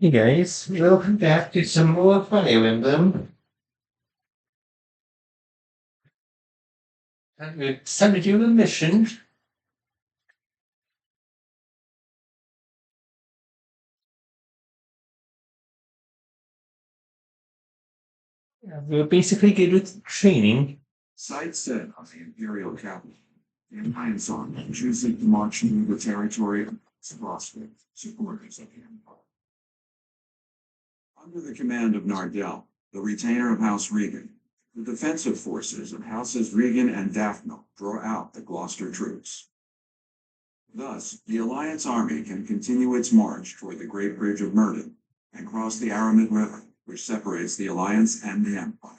Hey guys, welcome back to some more Fire Emblem. And it's time to do a mission. We're basically good with training. Sight set on the Imperial capital. The Alliance Army choosing to march through the territory of Frostwick, supporters of the Empire. Under the command of Nardell, the retainer of House Regan, the defensive forces of Houses Regan and Daphne draw out the Gloucester troops. Thus, the Alliance Army can continue its march toward the Great Bridge of Myrddin and cross the Aramid River, which separates the Alliance and the Empire.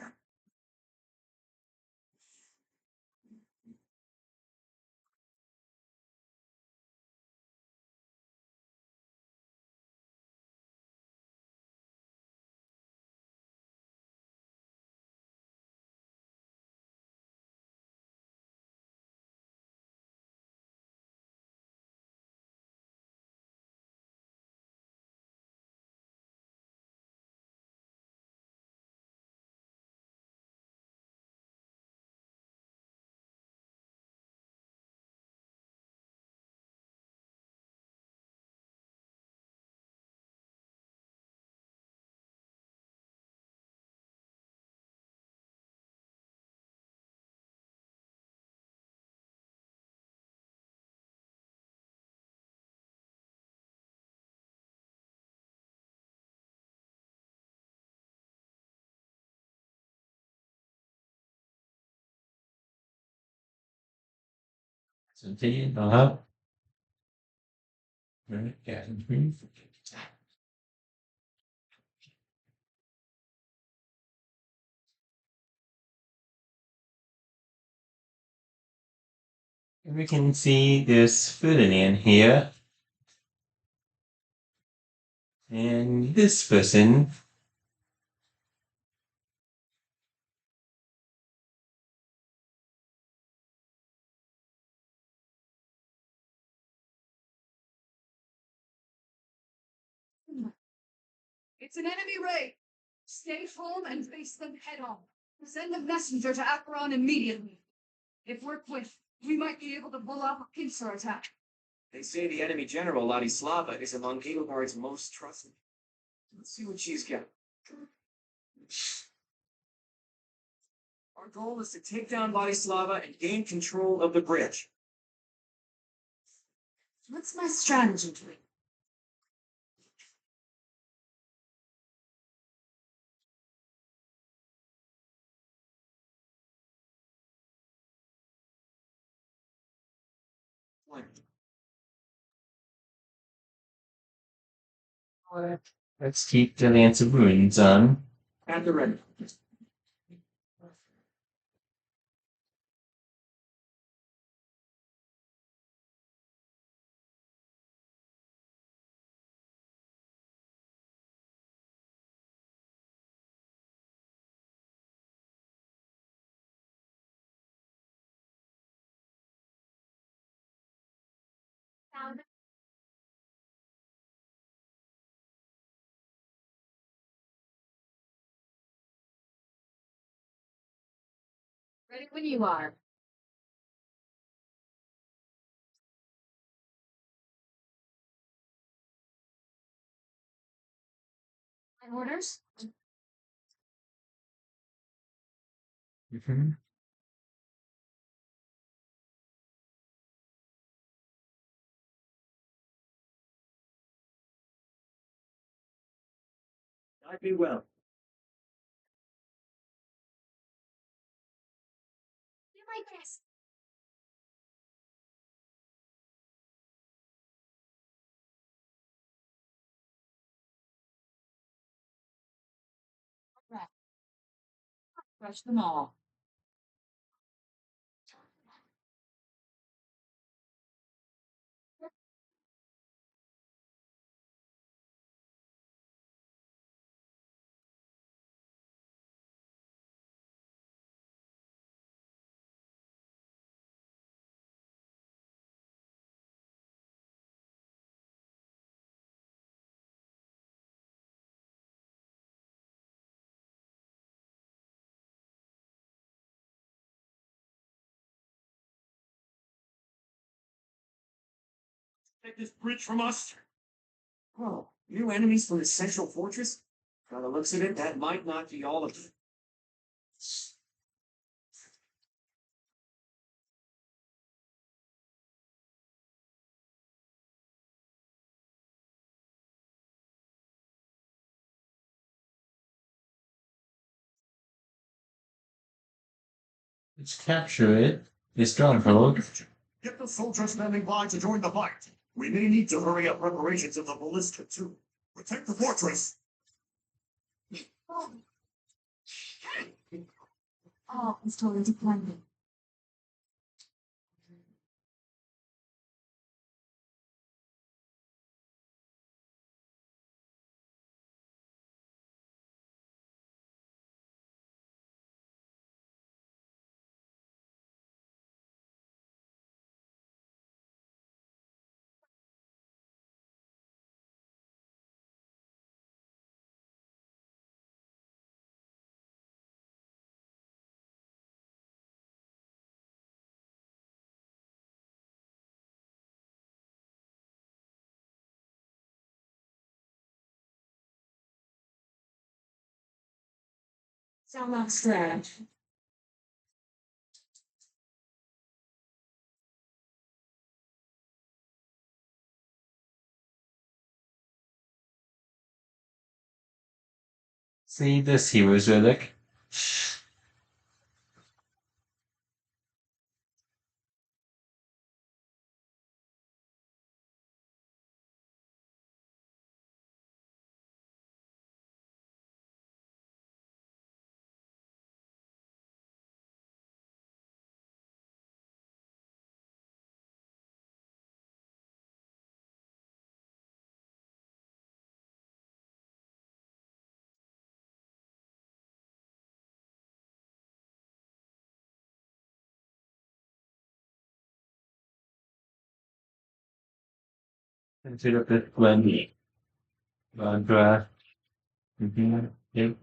Continue. Uh-huh. Right, yeah. We can see this Ferdinand here. And this person. It's an enemy raid. Stay home and face them head on. Send a messenger to Acheron immediately. If we're quick, we might be able to pull off a pincer attack. They say the enemy general, Ladislava, is among Edelgard's most trusted. Let's see what she's got. Our goal is to take down Ladislava and gain control of the bridge. What's my strategy, Drake? Let's keep the Lance of Runes on. At the ready. Ready when you are. My orders? Mhm. I'd be well. Do my best. Crush them all. Take this bridge from us. Oh, new enemies from the central fortress? By the looks of it, that might not be all of them. Let's capture it. The stronghold. Get the soldiers standing by to join the fight. We may need to hurry up preparations of the ballista too. Protect the fortress. Oh, it's totally dependent. Sound like strange. See this hero's relic. Consider it when Vandra. Yep.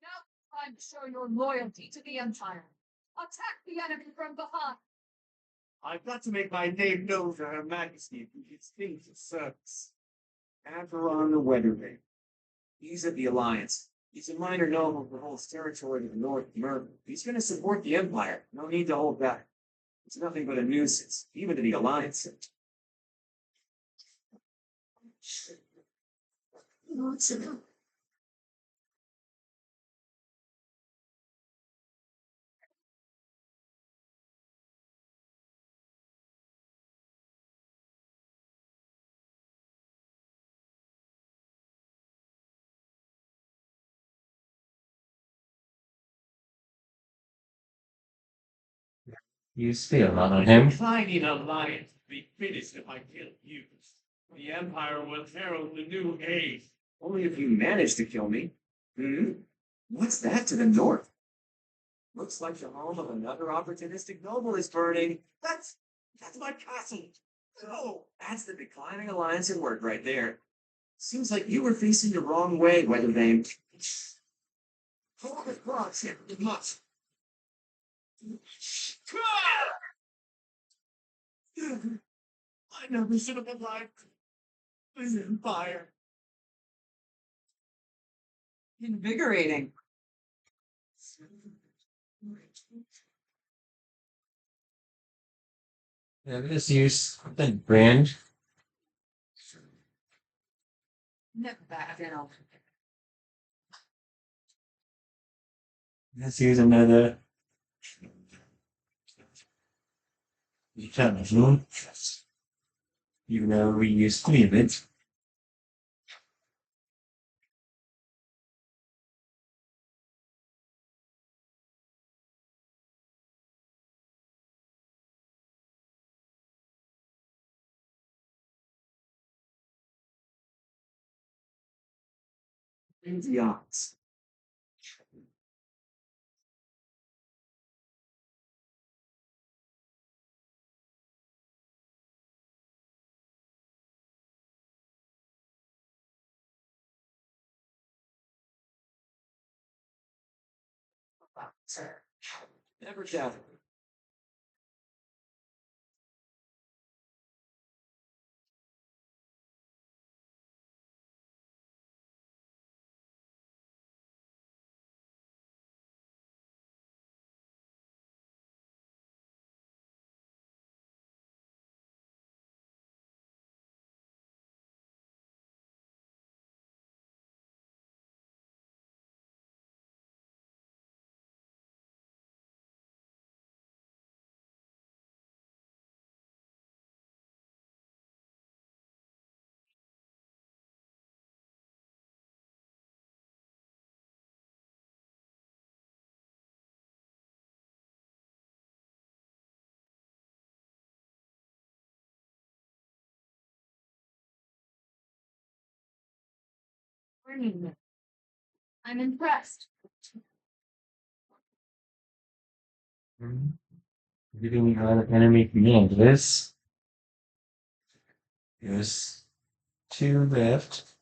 Now time to show your loyalty to the Empire. Attack the enemy from behind. I've got to make my name known to Her Majesty through distinct service. Acheron the Weatherman. He's of the Alliance. He's a minor noble who holds territory to the north of Myrddin. He's going to support the Empire. No need to hold back. It's nothing but a nuisance, even to the Alliance. You steal on him. Declining alliance to be finished if I kill you. The Empire will herald the new age. Only if you manage to kill me. What's that to the north? Looks like the home of another opportunistic noble is burning. That's my castle. No. That's the declining alliance at work right there. Seems like you were facing the wrong way, Weathervane. Hold the cross here. You must. I never should have alive. This Empire. Invigorating. Yeah, let's use the brand. Never back down. Let's use another. Even though we use 3 of it. The odds. Never doubted. I'm impressed. Giving an enemy commanders. There's two left.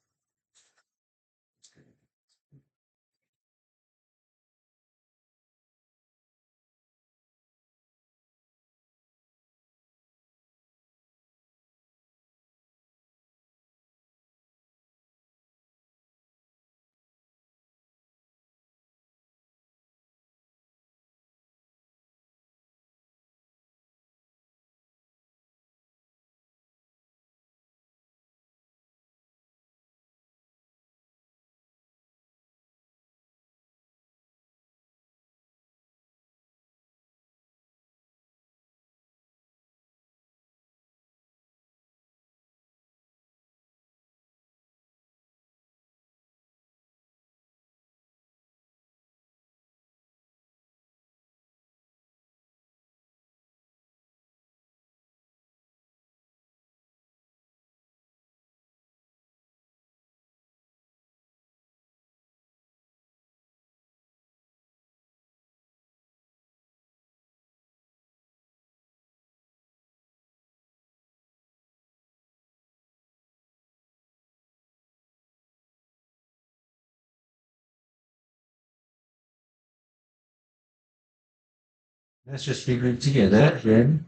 Let's just regroup together then.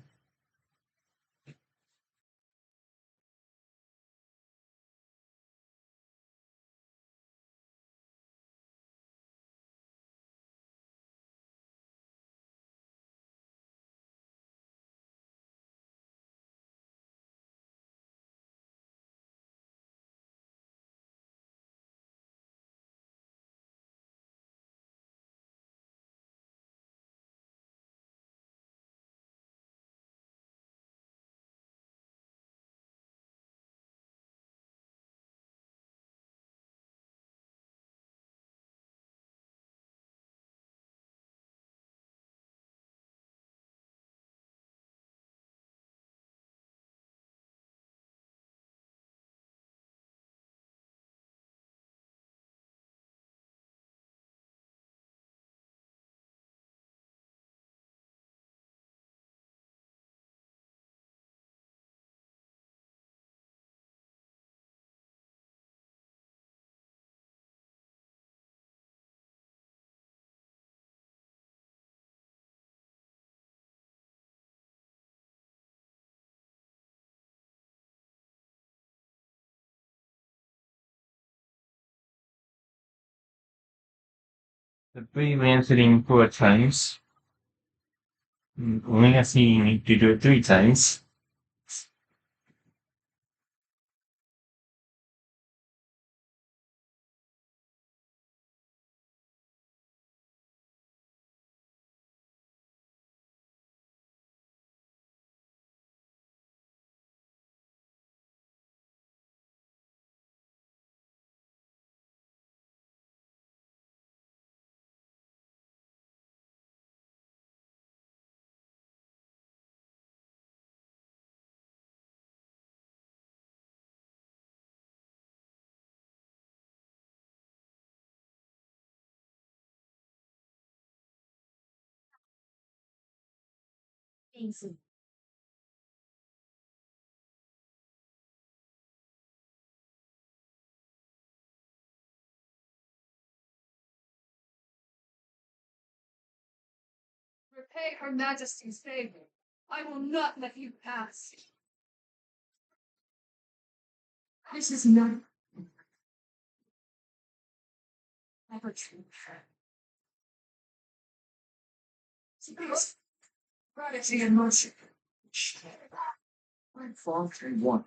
The three-man sitting 4 times. Only asking you to do it 3 times. Easy. repay Her Majesty's favor. I will not let you pass. This is not ever true. It's gratitude and motion. I'm far from one.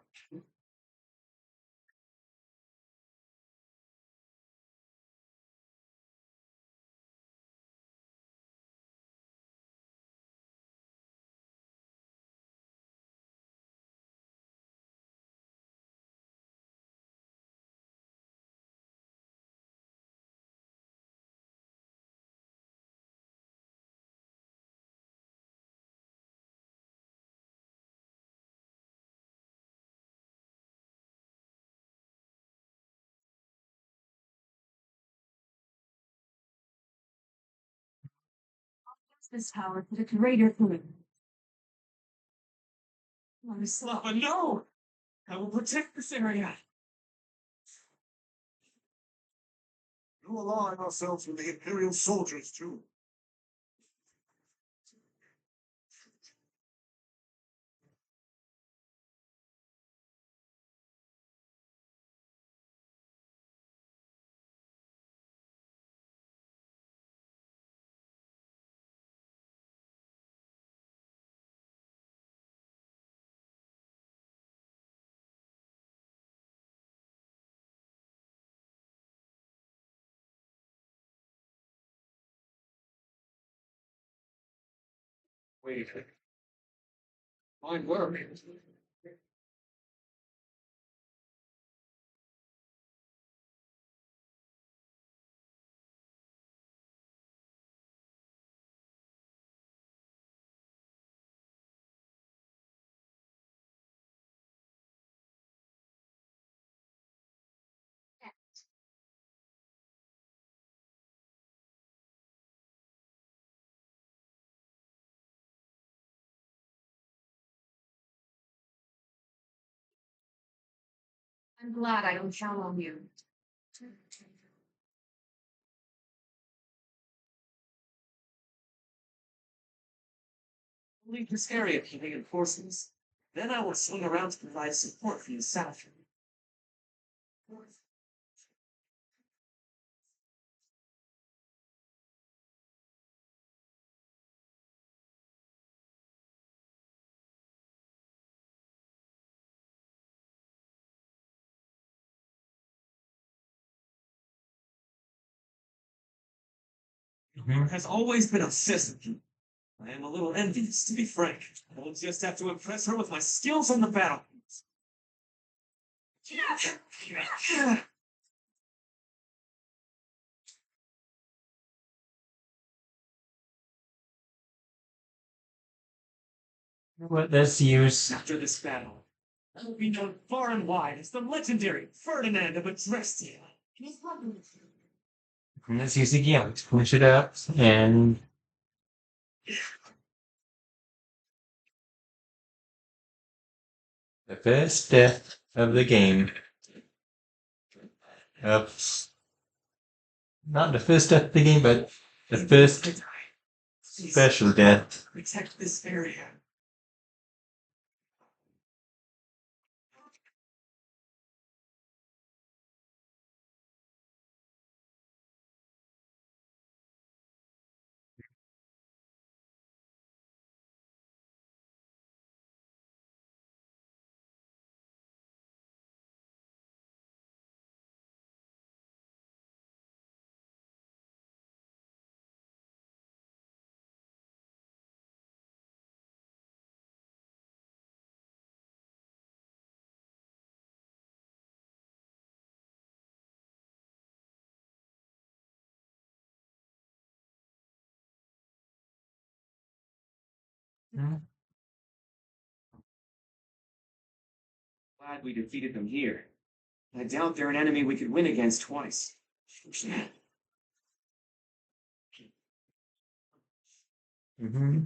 This power for the greater good. Slava, no! I will protect this area. You align ourselves with the Imperial soldiers, too. Wait. Fine work. I'm glad I don't count on you. Leave this area for reinforcements. Then I will swing around to provide support for the south. Mhm. Has always been obsessed with you. I am a little envious, to be frank. I will just have to impress her with my skills on the battlefield. What let's use. After this battle, I will be known far and wide as the legendary Ferdinand of Adrestia. Let's use the gear. Let's push it up and the first death of the game. Not the first death of the game, but the first special death. Protect this area. Glad we defeated them here. I doubt they're an enemy we could win against twice. Mm-hmm.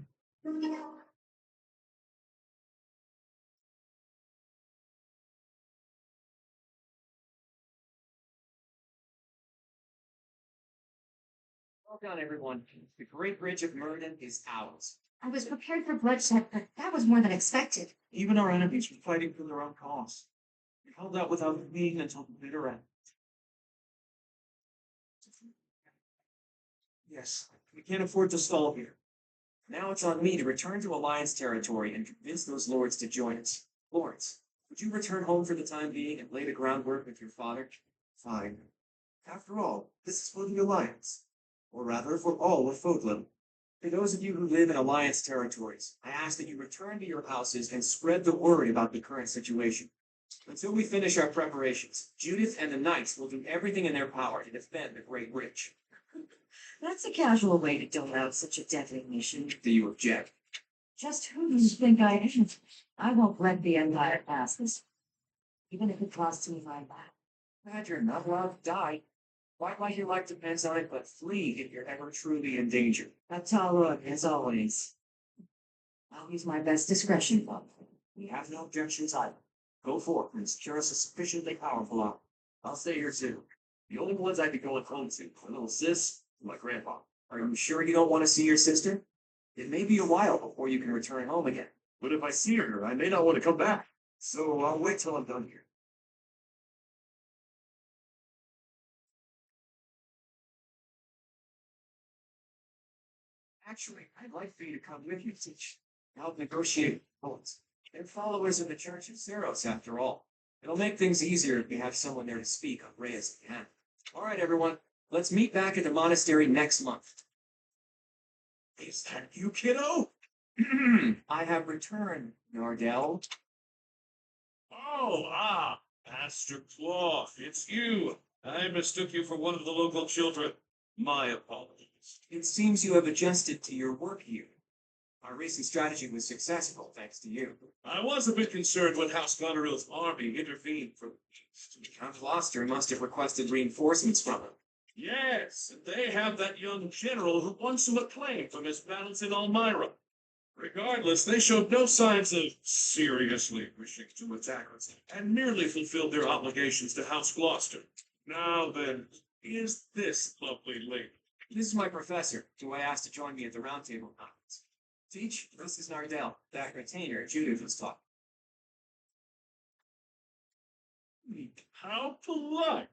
Well done, everyone. The Great Bridge of Myrddin is ours. I was prepared for bloodshed, but that was more than expected. Even our enemies were fighting for their own cause. We held out without fleeing until the bitter end. Yes, we can't afford to stall here. Now it's on me to return to Alliance territory and convince those lords to join us. Lords, would you return home for the time being and lay the groundwork with your father? Fine. After all, this is for the Alliance. Or rather, for all of Fodlim. For those of you who live in Alliance territories, I ask that you return to your houses and spread the word about the current situation. Until we finish our preparations, Judith and the Knights will do everything in their power to defend the Great Bridge. That's a casual way to dole out such a deadly mission. Do you object? Just who do you think I am? I won't let the Empire pass this, even if it costs me my life. Glad you're not allowed to die. Fight like your life depends on it, but flee if you're ever truly in danger. That's all look, as always. I'll use my best discretion, Bob. We have no objections either. Go forth and secure us a sufficiently powerful army. I'll stay here too. The only ones I'd be going home to, my little sis, and my grandpa. Are you sure you don't want to see your sister? It may be a while before you can return home again. But if I see her, I may not want to come back. So I'll wait till I'm done here. Actually, I'd like for you to come with me, Teach. Help negotiate poets. They're followers of the Church of Zeros, after all. It'll make things easier if we have someone there to speak on Rhea's behalf. All right, everyone. Let's meet back at the monastery next month. Is that you, kiddo? I have returned, Nardell. Oh, Master Claw, it's you. I mistook you for one of the local children. My apologies. It seems you have adjusted to your work here. Our recent strategy was successful, thanks to you. I was a bit concerned when House Goneril's army intervened from the east. Count Gloucester must have requested reinforcements from him. Yes, and they have that young general who won some acclaim from his battles in Elmira. Regardless, they showed no signs of seriously wishing to attack us, and merely fulfilled their obligations to House Gloucester. Now then, is this lovely lady? This is my professor, who I asked to join me at the Roundtable Conference. Teach, this is Nardell, that retainer Judith was talking. How polite.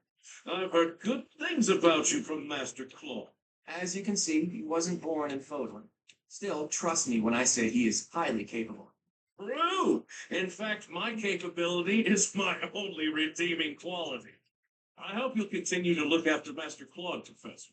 I've heard good things about you from Master Claw. As you can see, he wasn't born in Fodlan. Still, trust me when I say he is highly capable. True! In fact, my capability is my only redeeming quality. I hope you'll continue to look after Master Claude, Professor.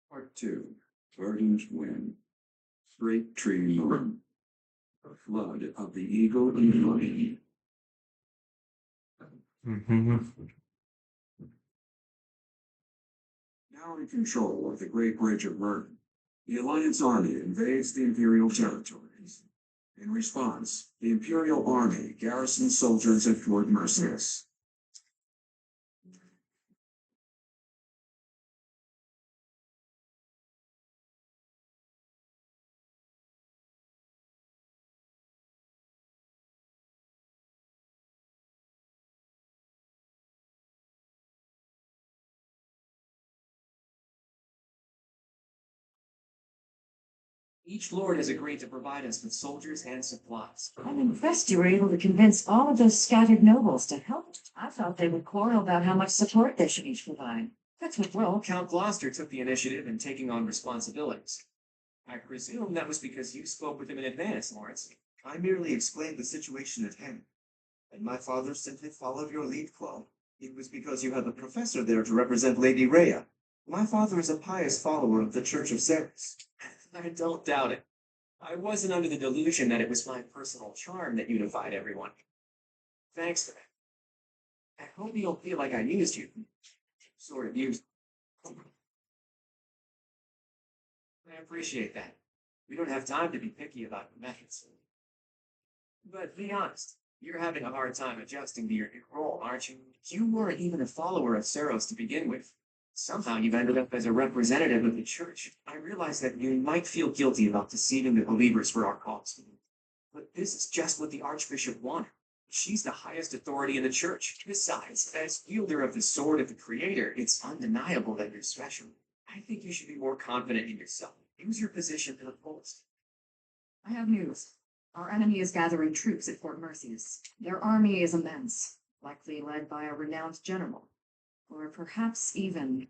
Part 2. Verdant Wind. Great Tree Moon. The Flood of the Eagle and Flame. Now in control of the Great Bridge of Myrddin, the Alliance army invades the Imperial territories. In response, the Imperial army garrisons soldiers at Fort Mercedes. Each lord has agreed to provide us with soldiers and supplies. I'm impressed you were able to convince all of those scattered nobles to help. I thought they would quarrel about how much support they should each provide. That's what, well, Count Gloucester took the initiative in taking on responsibilities. I presume that was because you spoke with him in advance, Lawrence. I merely explained the situation at hand. And my father simply followed your lead, Claw. It was because you had the professor there to represent Lady Rhea. My father is a pious follower of the Church of Ceres. I don't doubt it. I wasn't under the delusion that it was my personal charm that unified everyone. Thanks for that. I hope you don't feel like I used you. Sort of used. I appreciate that. We don't have time to be picky about methods. But be honest, you're having a hard time adjusting to your new role, aren't you? You weren't even a follower of Ceros to begin with. Somehow you've ended up as a representative of the church. I realize that you might feel guilty about deceiving the believers for our cause. But this is just what the Archbishop wanted. She's the highest authority in the church. Besides, as wielder of the sword of the Creator, it's undeniable that you're special. I think you should be more confident in yourself. Use your position to the fullest. I have news. Our enemy is gathering troops at Fort Merceus. Their army is immense, likely led by a renowned general. Or perhaps even...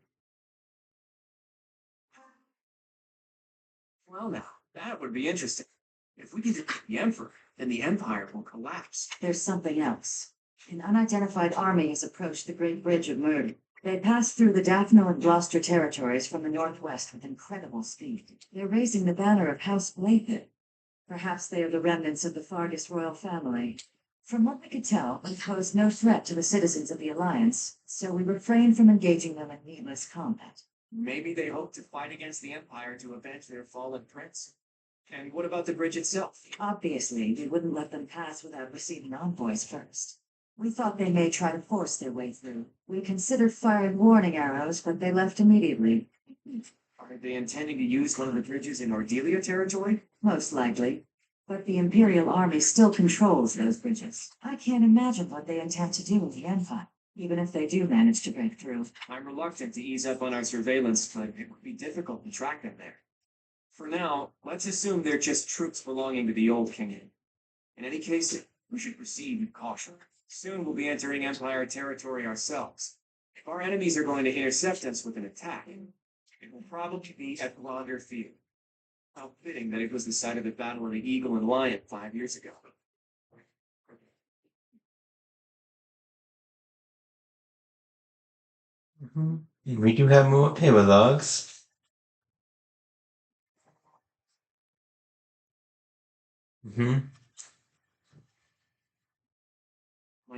Well now, that would be interesting. If we can defeat the Emperor, then the Empire will collapse. There's something else. An unidentified army has approached the Great Bridge of Myrddin. They passed through the Daphne and Gloucester territories from the northwest with incredible speed. They're raising the banner of House Blaythe. Perhaps they are the remnants of the Fargus royal family. From what we could tell, they pose no threat to the citizens of the Alliance, so we refrain from engaging them in needless combat. Maybe they hope to fight against the Empire to avenge their fallen prince. And what about the bridge itself? Obviously, we wouldn't let them pass without receiving envoys first. We thought they may try to force their way through. We considered firing warning arrows, but they left immediately. Are they intending to use one of the bridges in Ordelia territory? Most likely. But the Imperial Army still controls those bridges. I can't imagine what they intend to do with the Empire, even if they do manage to break through. I'm reluctant to ease up on our surveillance, but it would be difficult to track them there. For now, let's assume they're just troops belonging to the Old Kingdom. In any case, we should proceed with caution. Soon we'll be entering Empire territory ourselves. If our enemies are going to intercept us with an attack, it will probably be at Blonder Field. How fitting that it was the site of the Battle of the Eagle and Lion 5 years ago. We do have more paper logs. My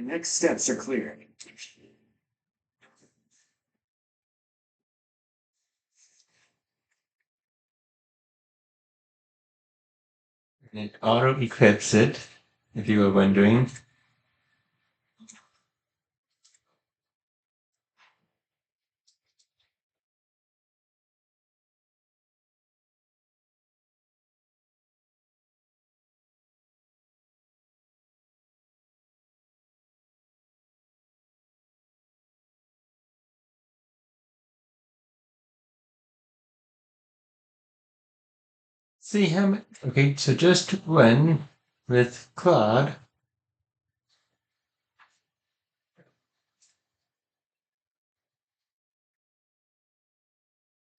next steps are clear. And it auto-equips it, if you were wondering. See how many, okay, so just one with Claude.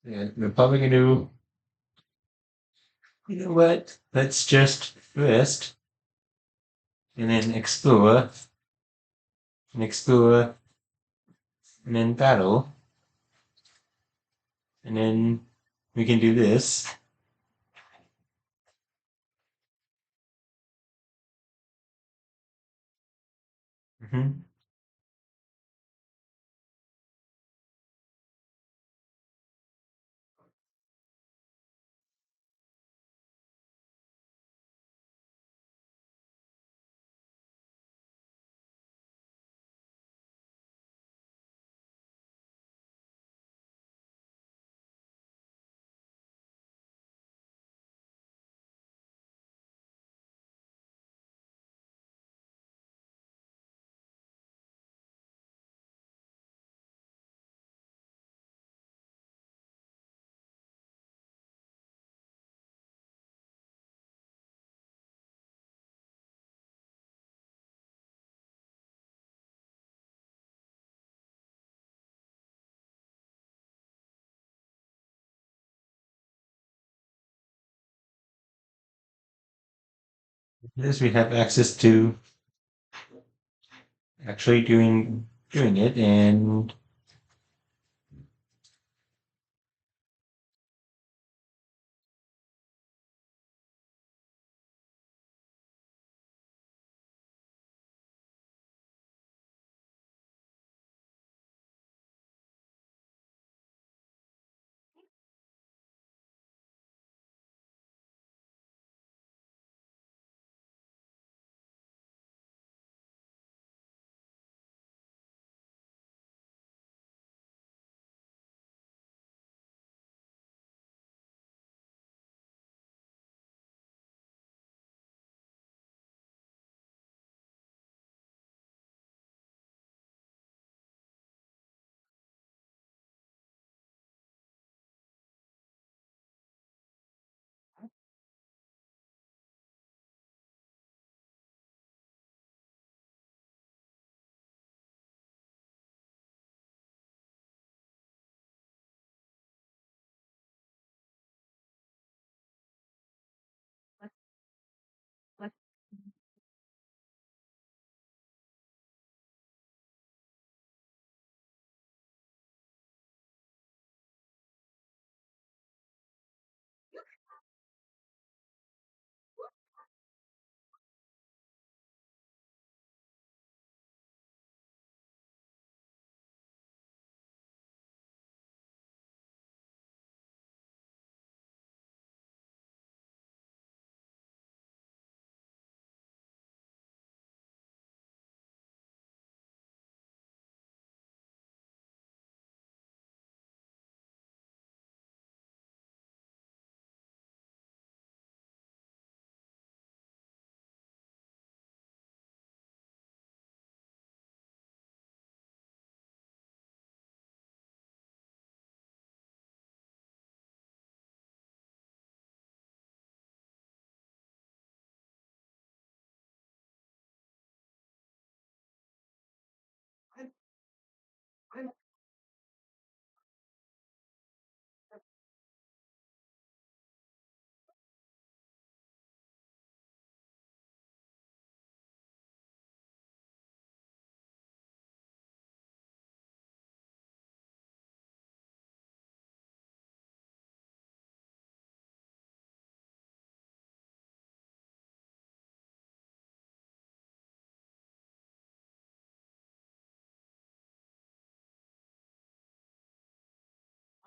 Yeah, we're probably gonna do, you know what, let's just rest and then explore and explore and then battle and then we can do this. This we have access to actually doing it and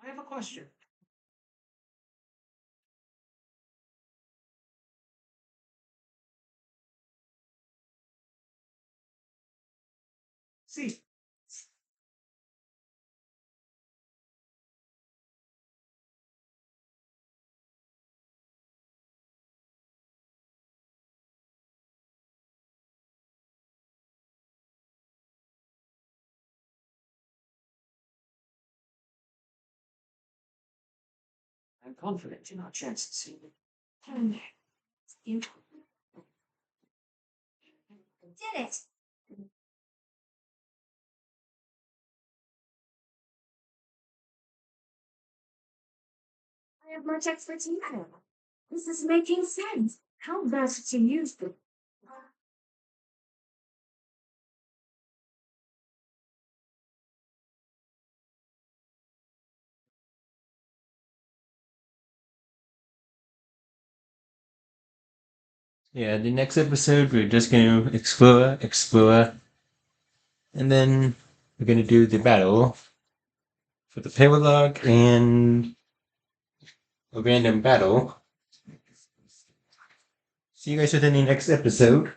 I have a question. See, I'm confident in our chances. You did it. I have much expertise now. This is making sense. How best to use the Yeah, the next episode we're just gonna explore, and then we're gonna do the battle for the paralog and a random battle. See you guys within the next episode.